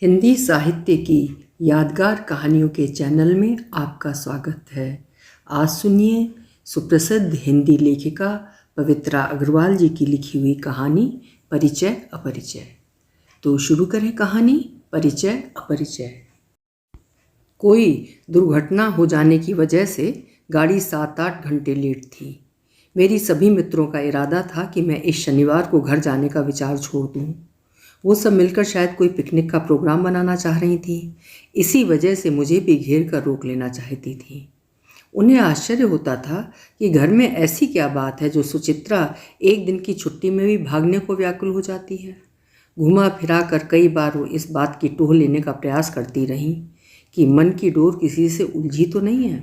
हिंदी साहित्य की यादगार कहानियों के चैनल में आपका स्वागत है। आज सुनिए सुप्रसिद्ध हिंदी लेखिका पवित्रा अग्रवाल जी की लिखी हुई कहानी परिचय अपरिचय। तो शुरू करें कहानी परिचय अपरिचय। कोई दुर्घटना हो जाने की वजह से गाड़ी 7-8 घंटे लेट थी। मेरी सभी मित्रों का इरादा था कि मैं इस शनिवार को घर जाने का विचार छोड़ दूं। वो सब मिलकर शायद कोई पिकनिक का प्रोग्राम बनाना चाह रही थी। इसी वजह से मुझे भी घेर कर रोक लेना चाहती थी। उन्हें आश्चर्य होता था कि घर में ऐसी क्या बात है जो सुचित्रा एक दिन की छुट्टी में भी भागने को व्याकुल हो जाती है। घुमा फिरा कर कई बार वो इस बात की टोह लेने का प्रयास करती रही कि मन की डोर किसी से उलझी तो नहीं है,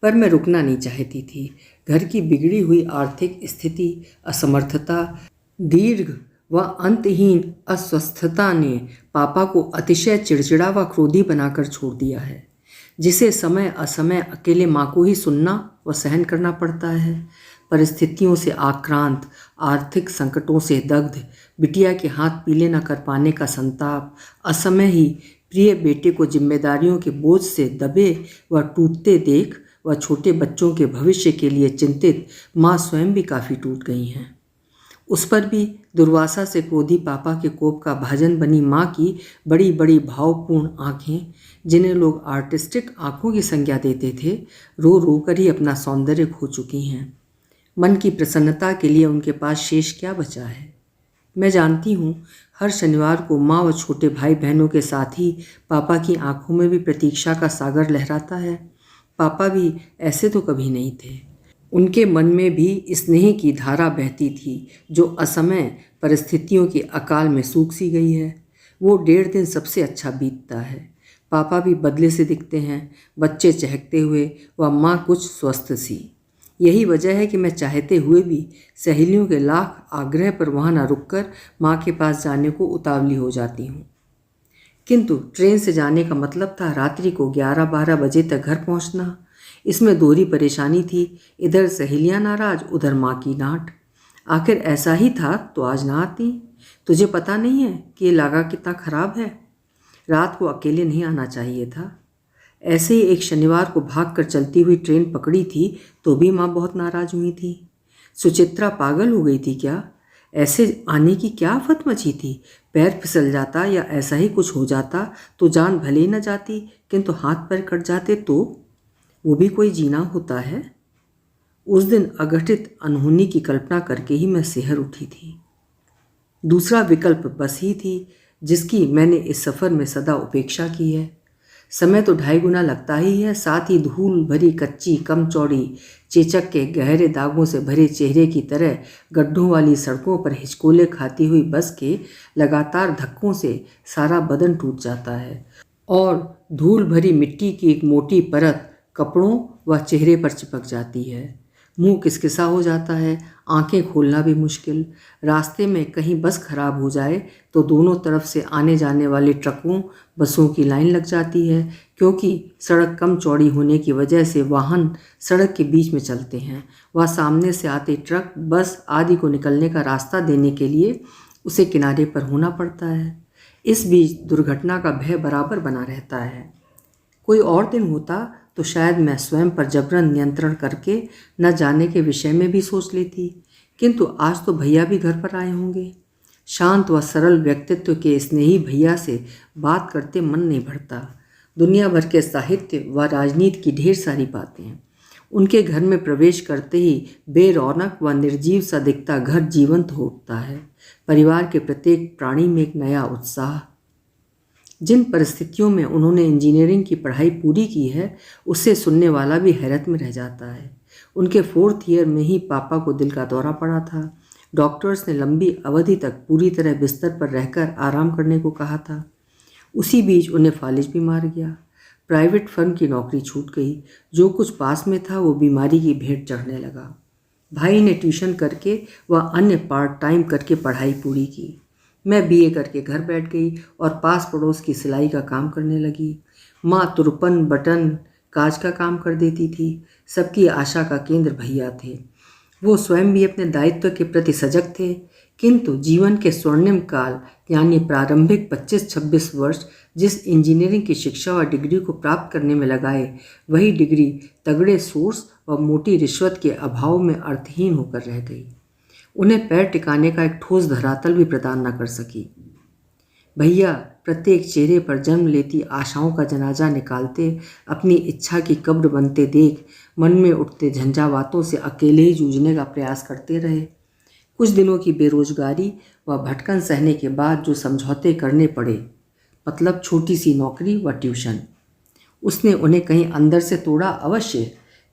पर मैं रुकना नहीं चाहती थी। घर की बिगड़ी हुई आर्थिक स्थिति, असमर्थता, दीर्घ व अंतहीन अस्वस्थता ने पापा को अतिशय चिड़चिड़ा व क्रोधी बनाकर छोड़ दिया है, जिसे समय असमय अकेले माँ को ही सुनना व सहन करना पड़ता है। परिस्थितियों से आक्रांत, आर्थिक संकटों से दग्ध, बिटिया के हाथ पीले न कर पाने का संताप, असमय ही प्रिय बेटे को जिम्मेदारियों के बोझ से दबे व टूटते देख व छोटे बच्चों के भविष्य के लिए चिंतित माँ स्वयं भी काफ़ी टूट गई हैं। उस पर भी दुर्वासा से क्रोधी पापा के कोप का भाजन बनी माँ की बड़ी बड़ी भावपूर्ण आँखें, जिन्हें लोग आर्टिस्टिक आँखों की संज्ञा देते थे, रो रो कर ही अपना सौंदर्य खो चुकी हैं। मन की प्रसन्नता के लिए उनके पास शेष क्या बचा है। मैं जानती हूँ हर शनिवार को माँ व छोटे भाई बहनों के साथ ही पापा की आंखों में भी प्रतीक्षा का सागर लहराता है। पापा भी ऐसे तो कभी नहीं थे। उनके मन में भी स्नेह की धारा बहती थी, जो असमय परिस्थितियों के अकाल में सूख सी गई है। वो 1.5 दिन सबसे अच्छा बीतता है। पापा भी बदले से दिखते हैं, बच्चे चहकते हुए व माँ कुछ स्वस्थ सी। यही वजह है कि मैं चाहते हुए भी सहेलियों के लाख आग्रह पर वहाँ न रुककर माँ के पास जाने को उतावली हो जाती हूँ। किंतु ट्रेन से जाने का मतलब था रात्रि को 11-12 बजे तक घर पहुँचना। इसमें दोहरी परेशानी थी, इधर सहेलियां नाराज, उधर माँ की डांट। आखिर ऐसा ही था तो आज ना आती। तुझे पता नहीं है कि ये लागा कितना खराब है। रात को अकेले नहीं आना चाहिए था। ऐसे ही एक शनिवार को भाग कर चलती हुई ट्रेन पकड़ी थी तो भी माँ बहुत नाराज हुई थी। सुचित्रा पागल हो गई थी क्या? ऐसे आने की क्या आफत मची थी? पैर फिसल जाता या ऐसा ही कुछ हो जाता तो जान भले ही न जाती, किंतु हाथ पैर कट जाते तो वो भी कोई जीना होता है। उस दिन अघटित अनहोनी की कल्पना करके ही मैं सिहर उठी थी। दूसरा विकल्प बस ही थी, जिसकी मैंने इस सफ़र में सदा उपेक्षा की है। समय तो 2.5 गुना लगता ही है, साथ ही धूल भरी कच्ची कम चौड़ी चेचक के गहरे दागों से भरे चेहरे की तरह गड्ढों वाली सड़कों पर हिचकोले खाती हुई बस के लगातार धक्कों से सारा बदन टूट जाता है और धूल भरी मिट्टी की एक मोटी परत कपड़ों व चेहरे पर चिपक जाती है। मुंह किसकिसा हो जाता है, आंखें खोलना भी मुश्किल। रास्ते में कहीं बस खराब हो जाए तो दोनों तरफ से आने जाने वाले ट्रकों बसों की लाइन लग जाती है, क्योंकि सड़क कम चौड़ी होने की वजह से वाहन सड़क के बीच में चलते हैं। वह सामने से आते ट्रक बस आदि को निकलने का रास्ता देने के लिए उसे किनारे पर होना पड़ता है। इस बीच दुर्घटना का भय बराबर बना रहता है। कोई और दिन होता तो शायद मैं स्वयं पर जबरन नियंत्रण करके न जाने के विषय में भी सोच लेती, किंतु आज तो भैया भी घर पर आए होंगे। शांत व सरल व्यक्तित्व के स्नेही भैया से बात करते मन नहीं भरता। दुनिया भर के साहित्य व राजनीति की ढेर सारी बातें। उनके घर में प्रवेश करते ही बेरौनक व निर्जीव सा दिखता घर जीवंत हो उठता है। परिवार के प्रत्येक प्राणी में एक नया उत्साह। जिन परिस्थितियों में उन्होंने इंजीनियरिंग की पढ़ाई पूरी की है, उससे सुनने वाला भी हैरत में रह जाता है। उनके 4th ईयर में ही पापा को दिल का दौरा पड़ा था। डॉक्टर्स ने लंबी अवधि तक पूरी तरह बिस्तर पर रहकर आराम करने को कहा था। उसी बीच उन्हें फालिज भी मार गया। प्राइवेट फर्म की नौकरी छूट गई। जो कुछ पास में था वो बीमारी की भेंट चढ़ने लगा। भाई ने ट्यूशन करके व अन्य पार्ट टाइम करके पढ़ाई पूरी की। मैं बीए करके घर बैठ गई और पास पड़ोस की सिलाई का काम करने लगी। माँ तुरपन बटन काज का काम कर देती थी। सबकी आशा का केंद्र भैया थे। वो स्वयं भी अपने दायित्व के प्रति सजग थे, किंतु जीवन के स्वर्णिम काल यानी प्रारंभिक 25-26 वर्ष जिस इंजीनियरिंग की शिक्षा और डिग्री को प्राप्त करने में लगाए, वही डिग्री तगड़े सोर्स व मोटी रिश्वत के अभाव में अर्थहीन होकर रह गई। उन्हें पैर टिकाने का एक ठोस धरातल भी प्रदान न कर सकी। भैया प्रत्येक चेहरे पर जन्म लेती आशाओं का जनाजा निकालते, अपनी इच्छा की कब्र बनते देख मन में उठते झंझावातों से अकेले ही जूझने का प्रयास करते रहे। कुछ दिनों की बेरोजगारी व भटकन सहने के बाद जो समझौते करने पड़े, मतलब छोटी सी नौकरी व ट्यूशन, उसने उन्हें कहीं अंदर से तोड़ा अवश्य,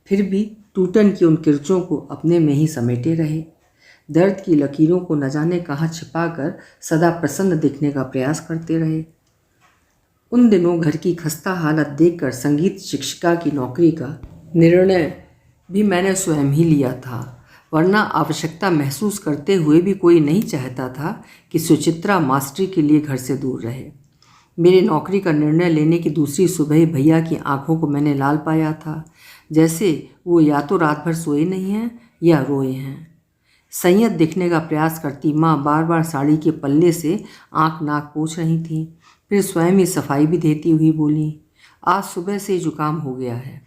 फिर भी टूटन की उन किरचों को अपने में ही समेटे रहे। दर्द की लकीरों को न जाने कहाँ छिपाकर सदा प्रसन्न दिखने का प्रयास करते रहे। उन दिनों घर की खस्ता हालत देखकर संगीत शिक्षिका की नौकरी का निर्णय भी मैंने स्वयं ही लिया था, वरना आवश्यकता महसूस करते हुए भी कोई नहीं चाहता था कि सुचित्रा मास्टरी के लिए घर से दूर रहे। मेरी नौकरी का निर्णय लेने की दूसरी सुबह भैया की आंखों को मैंने लाल पाया था, जैसे वो या तो रात भर सोए नहीं हैं या रोए हैं। संयत दिखने का प्रयास करती माँ बार बार साड़ी के पल्ले से आंख नाक पोंछ रही थीं, फिर स्वयं ही सफाई भी देती हुई बोली, आज सुबह से जुकाम हो गया है।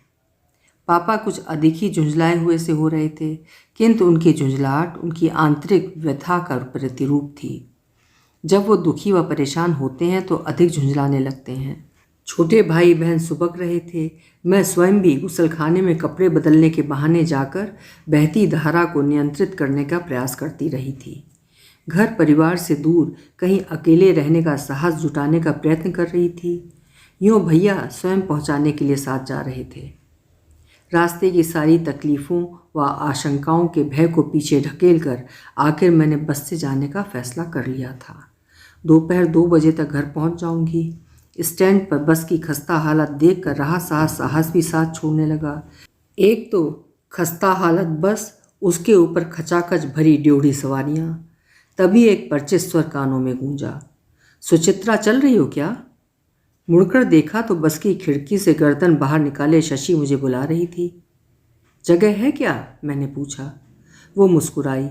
पापा कुछ अधिक ही झुंझलाए हुए से हो रहे थे, किंतु उनकी झुंझलाहट उनकी आंतरिक व्यथा का प्रतिरूप थी। जब वो दुखी व परेशान होते हैं तो अधिक झुंझलाने लगते हैं। छोटे भाई बहन सुबक रहे थे। मैं स्वयं भी गुसलखाने में कपड़े बदलने के बहाने जाकर बहती धारा को नियंत्रित करने का प्रयास करती रही थी। घर परिवार से दूर कहीं अकेले रहने का साहस जुटाने का प्रयत्न कर रही थी। यूँ भैया स्वयं पहुंचाने के लिए साथ जा रहे थे। रास्ते की सारी तकलीफ़ों व आशंकाओं के भय को पीछे ढकेल कर आखिर मैंने बस से जाने का फैसला कर लिया था। दोपहर 2 बजे तक घर पहुंच जाऊंगी। स्टैंड पर बस की खस्ता हालत देखकर रहा साहस भी साथ छोड़ने लगा। एक तो खस्ता हालत बस, उसके ऊपर खचाखच भरी ड्योढ़ी सवारियां। तभी एक परिचित स्वर कानों में गूंजा, सुचित्रा चल रही हो क्या? मुड़कर देखा तो बस की खिड़की से गर्दन बाहर निकाले शशि मुझे बुला रही थी। जगह है क्या? मैंने पूछा। वो मुस्कुराई।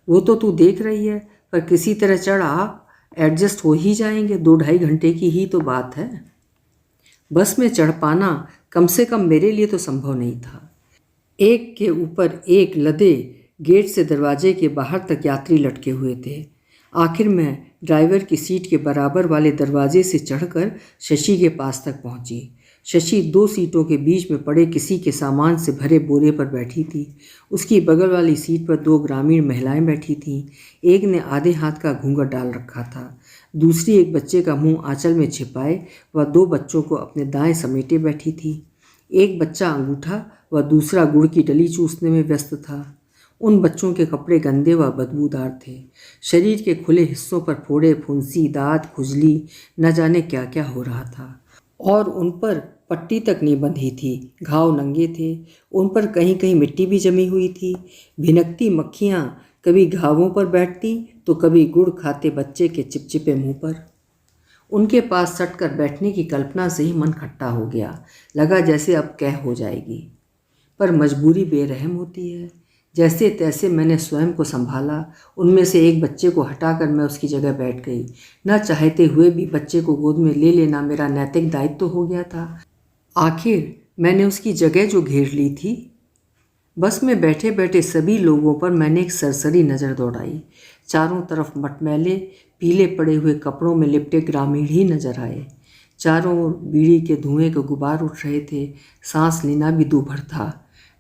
वो तो तू देख रही है, पर किसी तरह चढ़ आ, एडजस्ट हो ही जाएंगे, 2-2.5 घंटे की ही तो बात है। बस में चढ़ पाना कम से कम मेरे लिए तो संभव नहीं था। एक के ऊपर एक लदे गेट से दरवाजे के बाहर तक यात्री लटके हुए थे। आखिर मैं ड्राइवर की सीट के बराबर वाले दरवाजे से चढ़कर शशि के पास तक पहुंची। शशि 2 सीटों के बीच में पड़े किसी के सामान से भरे बोरे पर बैठी थी। उसकी बगल वाली सीट पर 2 ग्रामीण महिलाएं बैठी थीं। एक ने आधे हाथ का घूंघट डाल रखा था, दूसरी एक बच्चे का मुंह आंचल में छिपाए व 2 बच्चों को अपने दाएं समेटे बैठी थी। एक बच्चा अंगूठा व दूसरा गुड़ की डली चूसने में व्यस्त था। उन बच्चों के कपड़े गंदे व बदबूदार थे। शरीर के खुले हिस्सों पर फोड़े, फुंसी, दांत, खुजली, न जाने क्या क्या हो रहा था। और उन पर पट्टी तक नहीं बंधी थी। घाव नंगे थे। उन पर कहीं कहीं मिट्टी भी जमी हुई थी। भिनकती मक्खियाँ कभी घावों पर बैठती तो कभी गुड़ खाते बच्चे के चिपचिपे मुंह पर। उनके पास सटकर बैठने की कल्पना से ही मन खट्टा हो गया। लगा जैसे अब क्या हो जाएगी, पर मजबूरी बेरहम होती है। जैसे तैसे मैंने स्वयं को संभाला। उनमें से एक बच्चे को हटाकर मैं उसकी जगह बैठ गई। न चाहते हुए भी बच्चे को गोद में ले लेना मेरा नैतिक दायित्व तो हो गया था। आखिर मैंने उसकी जगह जो घेर ली थी। बस में बैठे बैठे सभी लोगों पर मैंने एक सरसरी नज़र दौड़ाई। चारों तरफ मटमैले पीले पड़े हुए कपड़ों में लिपटे ग्रामीण ही नजर आए। चारों ओर बीड़ी के धुएं के गुबार उठ रहे थे। सांस लेना भी दूभर था।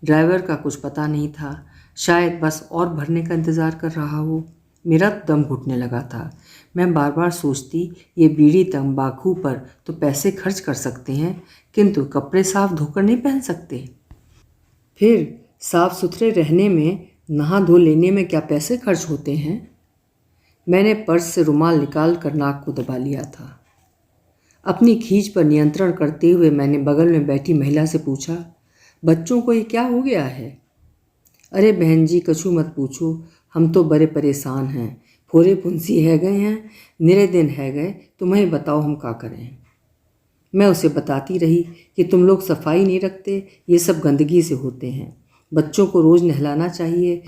ड्राइवर का कुछ पता नहीं था। शायद बस और भरने का इंतज़ार कर रहा हो। मेरा दम घुटने लगा था। मैं बार बार सोचती, ये बीड़ी तंबाकू पर तो पैसे खर्च कर सकते हैं, किंतु कपड़े साफ धोकर नहीं पहन सकते। फिर साफ सुथरे रहने में, नहा धो लेने में क्या पैसे खर्च होते हैं? मैंने पर्स से रुमाल निकाल कर नाक को दबा लिया था। अपनी खींच पर नियंत्रण करते हुए मैंने बगल में बैठी महिला से पूछा, बच्चों को ये क्या हो गया है? अरे बहन जी, कछु मत पूछो, हम तो बड़े परेशान हैं। फोरे फुंसी है गए हैं, निरे दिन है गए, तुम्हें बताओ हम क्या करें। मैं उसे बताती रही कि तुम लोग सफाई नहीं रखते, ये सब गंदगी से होते हैं। बच्चों को रोज़ नहलाना चाहिए।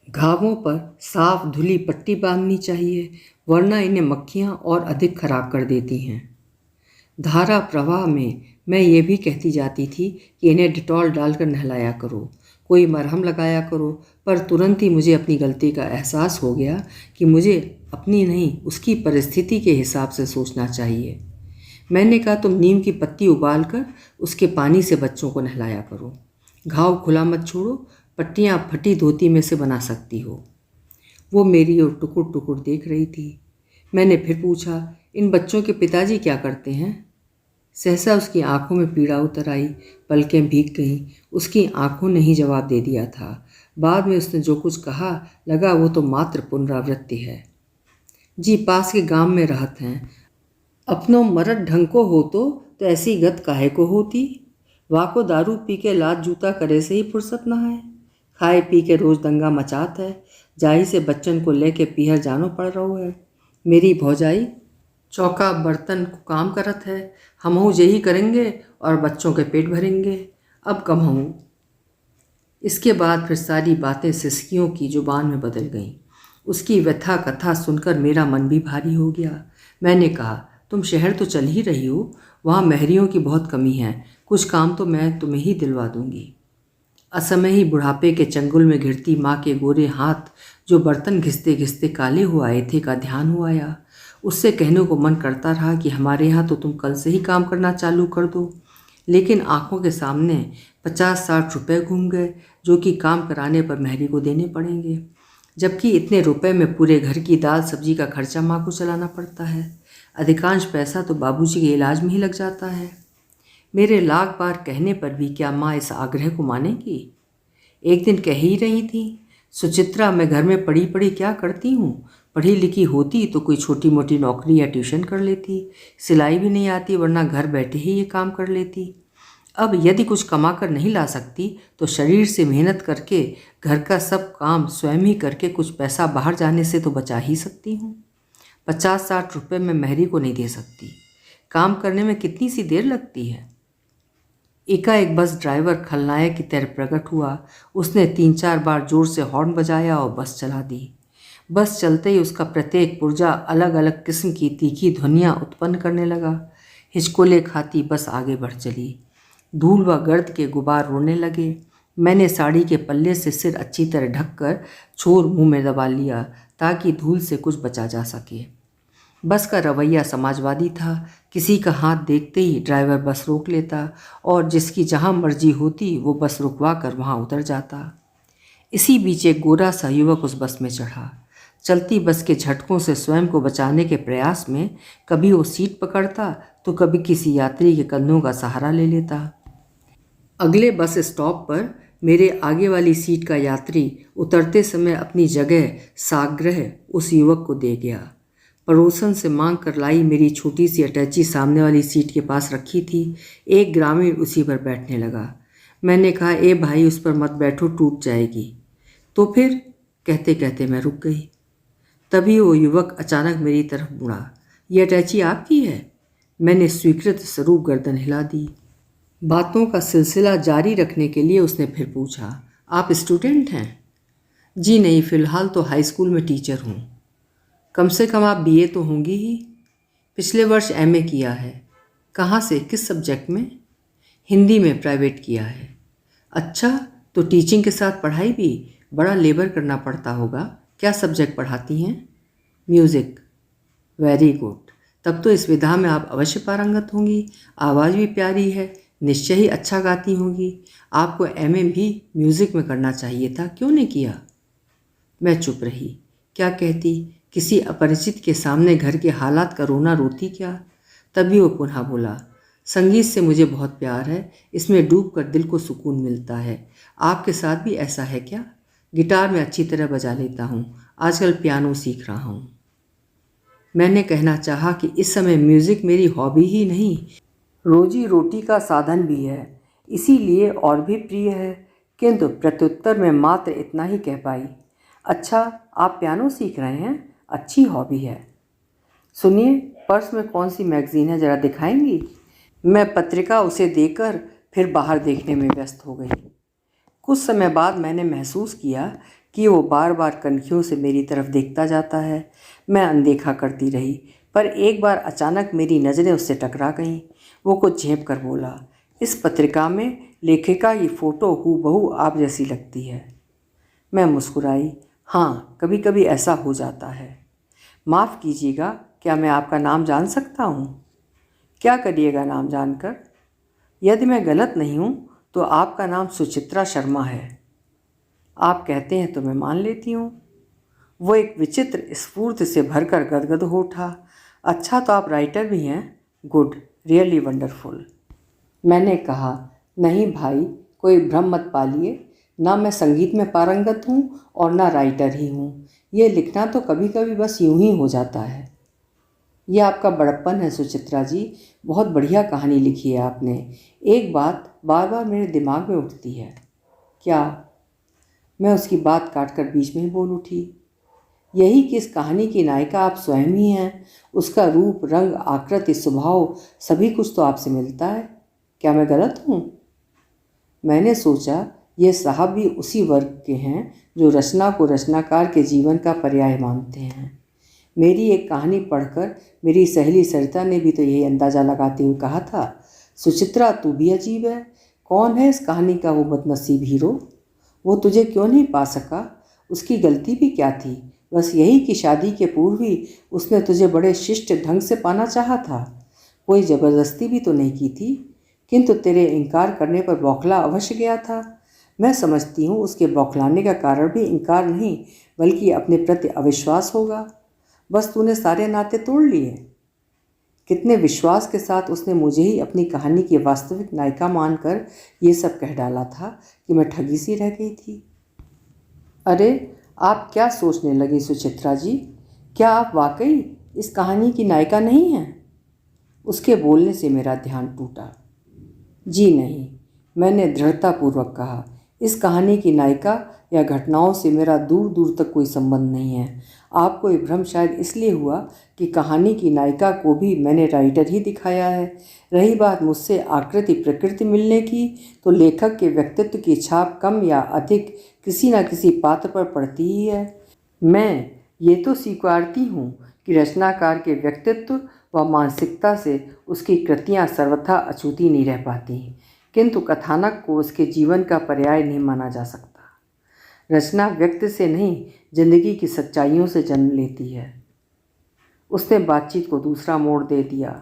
घावों पर साफ धुली पट्टी बांधनी चाहिए, वरना इन्हें मक्खियाँ और अधिक खराब कर देती हैं। धारा प्रवाह में मैं ये भी कहती जाती थी कि इन्हें डिटॉल डालकर नहलाया करो, कोई मरहम लगाया करो, पर तुरंत ही मुझे अपनी गलती का एहसास हो गया कि मुझे अपनी नहीं उसकी परिस्थिति के हिसाब से सोचना चाहिए। मैंने कहा, तुम नीम की पत्ती उबाल कर उसके पानी से बच्चों को नहलाया करो, घाव खुला मत छोड़ो, पट्टियाँ फटी धोती में से बना सकती हो। वो मेरी ओर टुकुर टुकुर देख रही थी। मैंने फिर पूछा, इन बच्चों के पिताजी क्या करते हैं? सहसा उसकी आंखों में पीड़ा उतर आई, पलकें भीग गईं। उसकी आंखों ने ही जवाब दे दिया था। बाद में उसने जो कुछ कहा लगा वो तो मात्र पुनरावृत्ति है। जी, पास के गांव में रहत हैं। अपनों मरद ढंग को हो तो ऐसी गत काहे को होती। वाको दारू पी के लात जूता करे से ही फुर्सत ना है। खाए पी के रोज दंगा मचात है, जाही से बच्चन को लेके पीहर जानो पड़ रहो है। मेरी भौजाई चौका बर्तन को काम करत है, हमहू यही करेंगे और बच्चों के पेट भरेंगे, अब कम हूँ। इसके बाद फिर सारी बातें सिसकियों की जुबान में बदल गईं। उसकी व्यथा कथा सुनकर मेरा मन भी भारी हो गया। मैंने कहा, तुम शहर तो चल ही रही हो, वहाँ महरियों की बहुत कमी है, कुछ काम तो मैं तुम्हें ही दिलवा दूंगी। असमय ही बुढ़ापे के चंगुल में घिरती माँ के गोरे हाथ जो बर्तन घिसते घिसते काले हो आए थे का ध्यान हो आया। उससे कहने को मन करता रहा कि हमारे यहाँ तो तुम कल से ही काम करना चालू कर दो, लेकिन आंखों के सामने 50-60 रुपए घूम गए जो कि काम कराने पर महरी को देने पड़ेंगे, जबकि इतने रुपए में पूरे घर की दाल सब्जी का खर्चा माँ को चलाना पड़ता है। अधिकांश पैसा तो बाबूजी के इलाज में ही लग जाता है। मेरे लाख बार कहने पर भी क्या माँ इस आग्रह को मानेगी? एक दिन कह ही रही थी, सुचित्रा, मैं घर में पढ़ी पढ़ी क्या करती हूँ, पढ़ी लिखी होती तो कोई छोटी मोटी नौकरी या ट्यूशन कर लेती, सिलाई भी नहीं आती वरना घर बैठे ही ये काम कर लेती। अब यदि कुछ कमा कर नहीं ला सकती तो शरीर से मेहनत करके घर का सब काम स्वयं ही करके कुछ पैसा बाहर जाने से तो बचा ही सकती हूँ। 50-60 रुपये में महरी को नहीं दे सकती। काम करने में कितनी सी देर लगती है। एकाएक बस ड्राइवर खलनायक की तरह प्रकट हुआ। उसने 3-4 बार जोर से हॉर्न बजाया और बस चला दी। बस चलते ही उसका प्रत्येक पुर्जा अलग अलग किस्म की तीखी ध्वनियाँ उत्पन्न करने लगा। हिचकोले खाती बस आगे बढ़ चली। धूल व गर्द के गुबार उड़ने लगे। मैंने साड़ी के पल्ले से सिर अच्छी तरह ढककर छोर मुंह में दबा लिया ताकि धूल से कुछ बचा जा सके। बस का रवैया समाजवादी था। किसी का हाथ देखते ही ड्राइवर बस रोक लेता और जिसकी जहाँ मर्जी होती वो बस रुकवा कर वहाँ उतर जाता। इसी बीच एक गोरा सा युवक उस बस में चढ़ा। चलती बस के झटकों से स्वयं को बचाने के प्रयास में कभी वो सीट पकड़ता तो कभी किसी यात्री के कंधों का सहारा ले लेता। अगले बस स्टॉप पर मेरे आगे वाली सीट का यात्री उतरते समय अपनी जगह साग्रह उस युवक को दे गया। पड़ोसन से मांग कर लाई मेरी छोटी सी अटैची सामने वाली सीट के पास रखी थी। एक ग्रामीण उसी पर बैठने लगा। मैंने कहा, ए भाई, उस पर मत बैठो, टूट जाएगी। तो फिर कहते कहते मैं रुक गई। तभी वो युवक अचानक मेरी तरफ मुड़ा। ये अटैची आपकी है? मैंने स्वीकृत स्वरूप गर्दन हिला दी। बातों का सिलसिला जारी रखने के लिए उसने फिर पूछा, आप स्टूडेंट हैं? जी नहीं, फ़िलहाल तो हाई स्कूल में टीचर हूँ। कम से कम आप बीए तो होंगी ही। पिछले वर्ष एमए किया है। कहाँ से, किस सब्जेक्ट में? हिंदी में, प्राइवेट किया है। अच्छा, तो टीचिंग के साथ पढ़ाई भी? बड़ा लेबर करना पड़ता होगा। क्या सब्जेक्ट पढ़ाती हैं? म्यूज़िक। वेरी गुड, तब तो इस विधा में आप अवश्य पारंगत होंगी। आवाज़ भी प्यारी है, निश्चय ही अच्छा गाती होंगी। आपको एमए भी म्यूज़िक में करना चाहिए था, क्यों नहीं किया? मैं चुप रही। क्या कहती? किसी अपरिचित के सामने घर के हालात का रोना रोती क्या? तभी वो पुनः बोला, संगीत से मुझे बहुत प्यार है, इसमें डूबकर दिल को सुकून मिलता है। आपके साथ भी ऐसा है क्या? गिटार में अच्छी तरह बजा लेता हूँ, आजकल पियानो सीख रहा हूँ। मैंने कहना चाहा कि इस समय म्यूज़िक मेरी हॉबी ही नहीं, रोजी रोटी का साधन भी है, इसीलिए और भी प्रिय है। किंतु प्रत्युत्तर में मात्र इतना ही कह पाई, अच्छा, आप पियानो सीख रहे हैं, अच्छी हॉबी है। सुनिए, पर्स में कौन सी मैगज़ीन है, ज़रा दिखाएंगी? मैं पत्रिका उसे देकर फिर बाहर देखने में व्यस्त हो गई। कुछ समय बाद मैंने महसूस किया कि वो बार बार कनखियों से मेरी तरफ देखता जाता है। मैं अनदेखा करती रही, पर एक बार अचानक मेरी नज़रें उससे टकरा गईं। वो कुछ झेंप कर बोला, इस पत्रिका में लेखिका की फ़ोटो हूबहू आप जैसी लगती है। मैं मुस्कुराई। हाँ, कभी कभी ऐसा हो जाता है। माफ़ कीजिएगा, क्या मैं आपका नाम जान सकता हूँ? क्या करिएगा नाम जानकर? यदि मैं गलत नहीं हूँ तो आपका नाम सुचित्रा शर्मा है। आप कहते हैं तो मैं मान लेती हूँ। वो एक विचित्र स्फूर्ति से भरकर गदगद हो उठा। अच्छा, तो आप राइटर भी हैं? Good, really wonderful. मैंने कहा, नहीं भाई, कोई भ्रम मत पालिए। ना मैं संगीत में पारंगत हूँ और ना राइटर ही हूँ। ये लिखना तो कभी कभी बस यूं ही हो जाता है। ये आपका बड़प्पन है सुचित्रा जी। बहुत बढ़िया कहानी लिखी है आपने। एक बात बार बार मेरे दिमाग में उठती है। क्या? मैं उसकी बात काटकर बीच में ही बोल उठी, यही कि इस कहानी की नायिका आप स्वयं ही हैं। उसका रूप, रंग, आकृति, स्वभाव सभी कुछ तो आपसे मिलता है। क्या मैं गलत हूँ? मैंने सोचा ये साहब भी उसी वर्ग के हैं जो रचना को रचनाकार के जीवन का पर्याय मानते हैं। मेरी एक कहानी पढ़कर मेरी सहेली सरिता ने भी तो यही अंदाज़ा लगाते हुए कहा था, सुचित्रा तू भी अजीब है। कौन है इस कहानी का वो बदनसीब हीरो? वो तुझे क्यों नहीं पा सका? उसकी गलती भी क्या थी? बस यही कि शादी के पूर्व ही उसने तुझे बड़े शिष्ट ढंग से पाना चाहा था। कोई ज़बरदस्ती भी तो नहीं की थी। किंतु तेरे इनकार करने पर बौखला अवश्य गया था। मैं समझती हूँ उसके बौखलाने का कारण भी इनकार नहीं बल्कि अपने प्रति अविश्वास होगा। बस तूने सारे नाते तोड़ लिए। कितने विश्वास के साथ उसने मुझे ही अपनी कहानी की वास्तविक नायिका मानकर ये सब कह डाला था कि मैं ठगी सी रह गई थी। अरे, आप क्या सोचने लगी सुचित्रा जी? क्या आप वाकई इस कहानी की नायिका नहीं हैं? उसके बोलने से मेरा ध्यान टूटा। जी नहीं, मैंने दृढ़तापूर्वक कहा। इस कहानी की नायिका या घटनाओं से मेरा दूर दूर तक कोई संबंध नहीं है। आपको ये भ्रम शायद इसलिए हुआ कि कहानी की नायिका को भी मैंने राइटर ही दिखाया है। रही बात मुझसे आकृति प्रकृति मिलने की, तो लेखक के व्यक्तित्व की छाप कम या अधिक किसी न किसी पात्र पर पड़ती ही है। मैं ये तो स्वीकारती हूँ कि रचनाकार के व्यक्तित्व व मानसिकता से उसकी कृतियाँ सर्वथा अछूती नहीं रह पाती, किंतु कथानक को उसके जीवन का पर्याय नहीं माना जा सकता। रचना व्यक्ति से नहीं, जिंदगी की सच्चाइयों से जन्म लेती है। उसने बातचीत को दूसरा मोड़ दे दिया।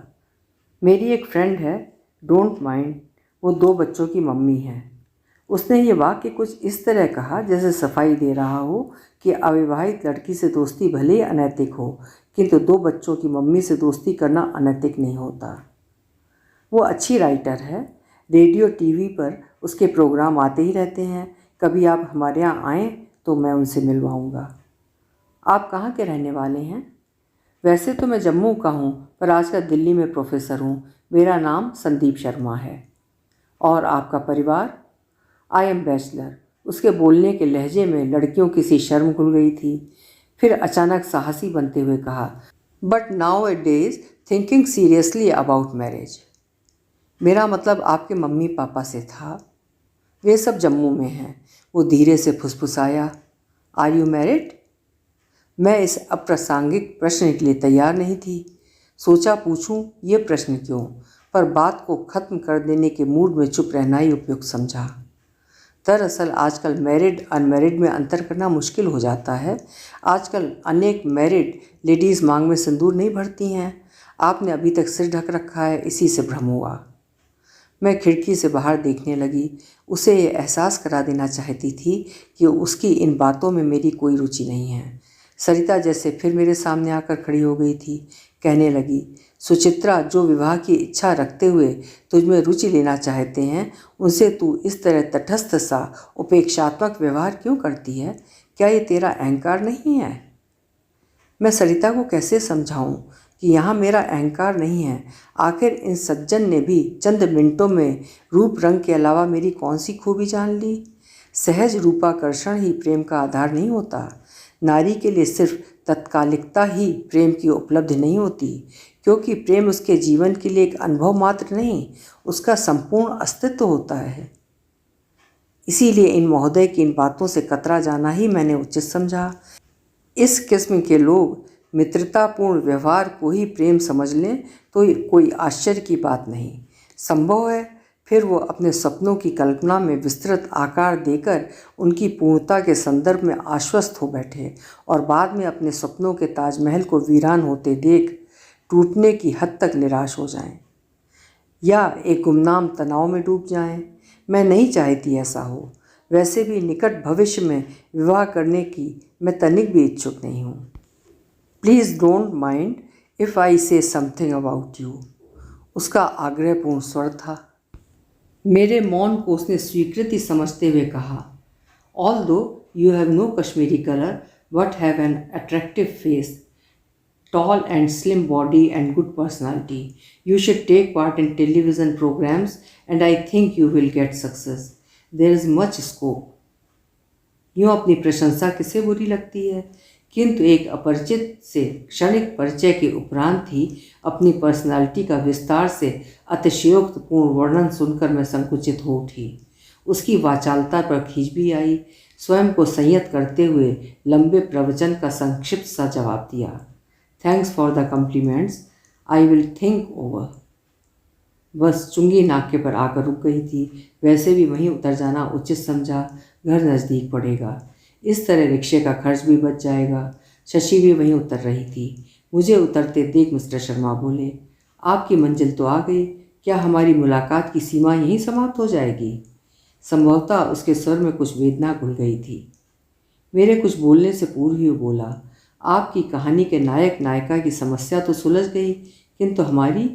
मेरी एक फ्रेंड है, डोंट माइंड, वो 2 बच्चों की मम्मी है। उसने ये वाक्य कुछ इस तरह कहा जैसे सफाई दे रहा हो कि अविवाहित लड़की से दोस्ती भले ही अनैतिक हो, किंतु 2 बच्चों की मम्मी से दोस्ती करना अनैतिक नहीं होता। वो अच्छी राइटर है। रेडियो टीवी पर उसके प्रोग्राम आते ही रहते हैं। कभी आप हमारे यहाँ आएँ तो मैं उनसे मिलवाऊँगा। आप कहाँ के रहने वाले हैं? वैसे तो मैं जम्मू का हूँ, पर आजकल दिल्ली में प्रोफेसर हूँ। मेरा नाम संदीप शर्मा है। और आपका परिवार? I am bachelor. उसके बोलने के लहजे में लड़कियों की सी शर्म घुल गई थी। फिर अचानक साहसी बनते हुए कहा, but now A days thinking seriously about marriage. मेरा मतलब आपके मम्मी पापा से था। वे सब जम्मू में हैं। वो धीरे से फुसफुसाया, आर यू मैरिड? मैं इस अप्रासंगिक प्रश्न के लिए तैयार नहीं थी। सोचा पूछूं ये प्रश्न क्यों, पर बात को ख़त्म कर देने के मूड में चुप रहना ही उपयुक्त समझा। दरअसल आजकल मैरिड अनमैरिड में अंतर करना मुश्किल हो जाता है। आजकल अनेक मैरिड लेडीज़ मांग में सिंदूर नहीं भरती हैं। आपने अभी तक सिर ढक रखा है, इसी से भ्रम हुआ। मैं खिड़की से बाहर देखने लगी। उसे ये एहसास करा देना चाहती थी कि उसकी इन बातों में मेरी कोई रुचि नहीं है। सरिता जैसे फिर मेरे सामने आकर खड़ी हो गई थी। कहने लगी, सुचित्रा, जो विवाह की इच्छा रखते हुए तुझमें रुचि लेना चाहते हैं, उनसे तू इस तरह तटस्थ सा उपेक्षात्मक व्यवहार क्यों करती है? क्या ये तेरा अहंकार नहीं है? मैं सरिता को कैसे समझाऊं कि यहाँ मेरा अहंकार नहीं है। आखिर इन सज्जन ने भी चंद मिनटों में रूप रंग के अलावा मेरी कौन सी खूबी जान ली। सहज रूपाकर्षण ही प्रेम का आधार नहीं होता। नारी के लिए सिर्फ तत्कालिकता ही प्रेम की उपलब्धि नहीं होती, क्योंकि प्रेम उसके जीवन के लिए एक अनुभव मात्र नहीं, उसका संपूर्ण अस्तित्व होता है। इसीलिए इन महोदय की इन बातों से कतरा जाना ही मैंने उचित समझा। इस किस्म के लोग मित्रतापूर्ण व्यवहार को ही प्रेम समझ लें तो कोई आश्चर्य की बात नहीं। संभव है फिर वो अपने सपनों की कल्पना में विस्तृत आकार देकर उनकी पूर्णता के संदर्भ में आश्वस्त हो बैठे और बाद में अपने सपनों के ताजमहल को वीरान होते देख टूटने की हद तक निराश हो जाएं, या एक गुमनाम तनाव में डूब जाएं। मैं नहीं चाहती ऐसा हो। वैसे भी निकट भविष्य में विवाह करने की मैं तनिक भी इच्छुक नहीं हूँ। Please don't mind if I से समथिंग अबाउट यू। उसका आग्रहपूर्ण स्वर था। मेरे मौन को उसने स्वीकृति समझते हुए कहा, although you have no Kashmiri colour but have an attractive face, tall and slim body and good personality. You should take part in television programs and I think you will get success. There is much scope. यूँ अपनी प्रशंसा किसे बुरी लगती है, किंतु एक अपरिचित से क्षणिक परिचय के उपरांत ही अपनी पर्सनालिटी का विस्तार से अतिशयोक्तपूर्ण वर्णन सुनकर मैं संकुचित हो उठी। उसकी वाचालता पर खींच भी आई। स्वयं को संयत करते हुए लंबे प्रवचन का संक्षिप्त सा जवाब दिया, thanks for the compliments, I will think over. बस चुंगी नाके पर आकर रुक गई थी। वैसे भी वहीं उतर जाना उचित समझा, घर नज़दीक पड़ेगा, इस तरह रिक्शे का खर्च भी बच जाएगा। शशि भी वहीं उतर रही थी। मुझे उतरते देख मिस्टर शर्मा बोले, आपकी मंजिल तो आ गई, क्या हमारी मुलाकात की सीमा यहीं समाप्त हो जाएगी? संभवतः उसके स्वर में कुछ वेदना घुल गई थी। मेरे कुछ बोलने से पूर्व ही वो बोला, आपकी कहानी के नायक नायिका की समस्या तो सुलझ गई, किंतु हमारी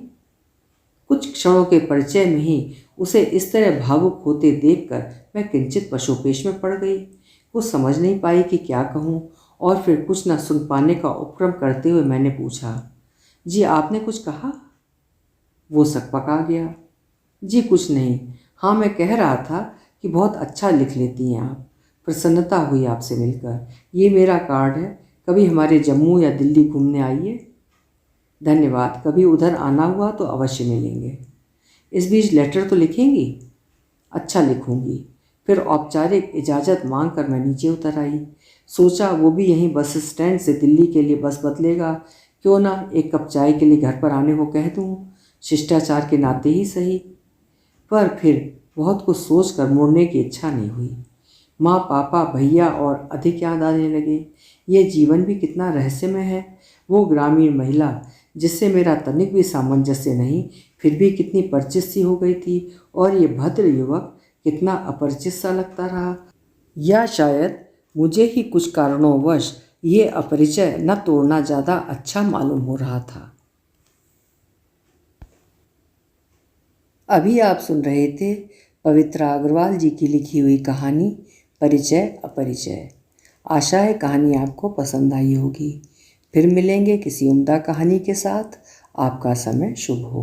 कुछ क्षणों के परिचय में ही उसे इस तरह भावुक होते देखकर मैं किंचित पशोपेश में पड़ गई। कुछ समझ नहीं पाई कि क्या कहूँ, और फिर कुछ न सुन पाने का उपक्रम करते हुए मैंने पूछा, जी आपने कुछ कहा? वो सकपका गया। जी कुछ नहीं, हाँ मैं कह रहा था कि बहुत अच्छा लिख लेती हैं आप। प्रसन्नता हुई आपसे मिलकर। ये मेरा कार्ड है, कभी हमारे जम्मू या दिल्ली घूमने आइए। धन्यवाद, कभी उधर आना हुआ तो अवश्य मिलेंगे। इस बीच लेटर तो लिखेंगी? अच्छा लिखूंगी। फिर औपचारिक इजाज़त मांग कर मैं नीचे उतर आई। सोचा वो भी यहीं बस स्टैंड से दिल्ली के लिए बस बदलेगा, क्यों ना एक कप चाय के लिए घर पर आने को कह दूँ, शिष्टाचार के नाते ही सही। पर फिर बहुत कुछ सोच कर मुड़ने की इच्छा नहीं हुई। माँ, पापा, भैया और अधिक याद आने लगे। ये जीवन भी कितना रहस्यमय है। वो ग्रामीण महिला जिससे मेरा तनिक भी सामंजस्य नहीं, फिर भी कितनी परिचित सी हो गई थी, और ये भद्र युवक कितना अपरिचित सा लगता रहा। या शायद मुझे ही कुछ कारणोंवश ये अपरिचय न तोड़ना ज़्यादा अच्छा मालूम हो रहा था। अभी आप सुन रहे थे पवित्रा अग्रवाल जी की लिखी हुई कहानी परिचय अपरिचय। आशा है कहानी आपको पसंद आई होगी। फिर मिलेंगे किसी उम्दा कहानी के साथ। आपका समय शुभ हो।